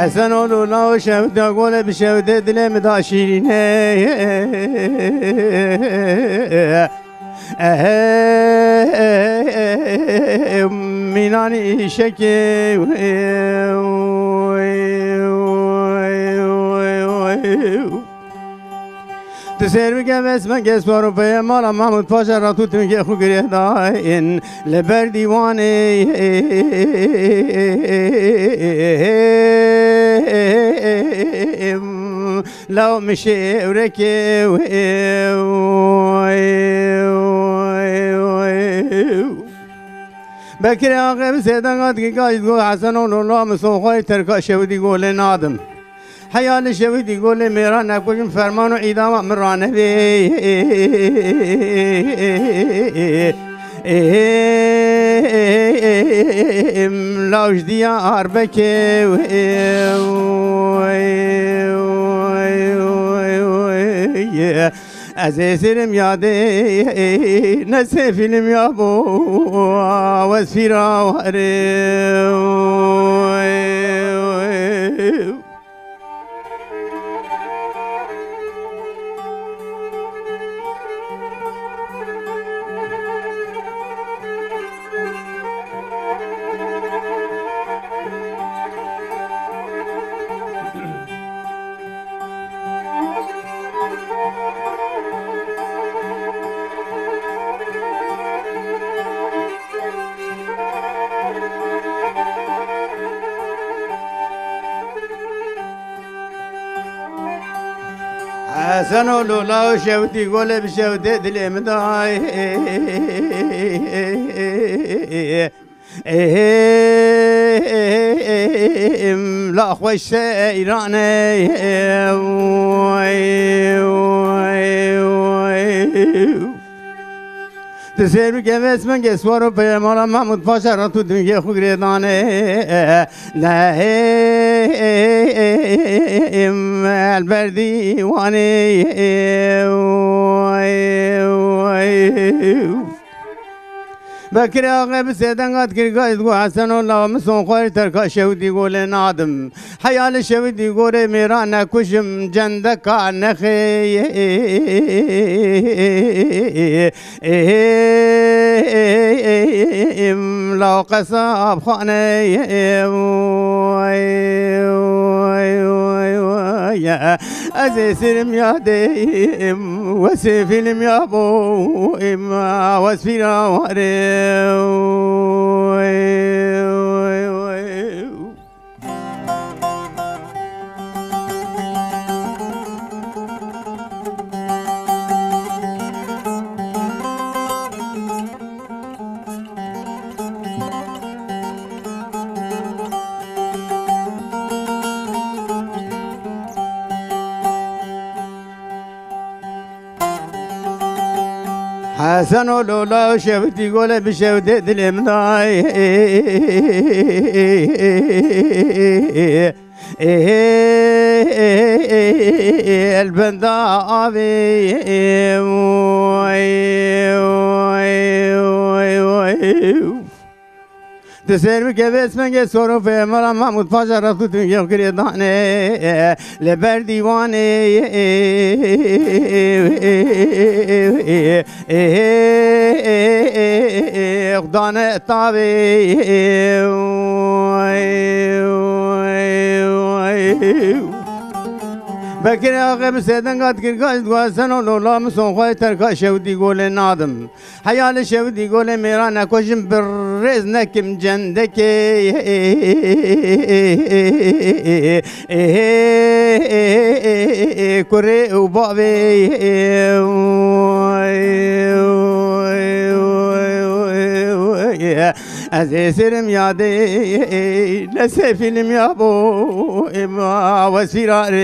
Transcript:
حسن ولولا وشوته قول بشوته دلم داشيرينه ميناني شكي تسير بك بس من قس بروبي مالا محمود پاشا راتو تمگه خو گره داين لبر ديواني لو مشي وركي بكري آقب سيدان قد کی قاید گو حسن الله مسوخای ترکا شودی گول نادم حیال شودی گول میرا نکوشم فرمان و ایدام مرانه بی لاوش دیا عربکه از اسرم یاده نسه فیلم یابو و سفیرا حسن ولولا وشوتي قول بشوتي دلي مداي لا خوش ايراني تسير بك بس من قس بروبي مالا محمود پاشا راتو تمگه خو گره دانه لا البردي واني بكري آقب سيدان قد كري قايد قو حسن الله مسون خوير تركا شودي قول نادم حيال شودي قول ميران نكشم جندكا نخي لو قصاب خاني أزي سلم يا ديم وسفيلم يا بو إما وسفيرا واري حسن ولولا وشوتي قول بشوتي دلي مداي البندا ابي تسير بك بس من قس بروبي مالا محمود پاشا راتو تمگه خو گره دانه لبر ديواني خدانه تابي بكري آقب سيدان قد كري قايد قو حسن الله مسون خوي تركا شودي قول نادم حيال شودي قول ميرا نكوشم بالرز نكم جندك كري وبابي أزي سرم يادي نسي فيلم يابو إما وسيراري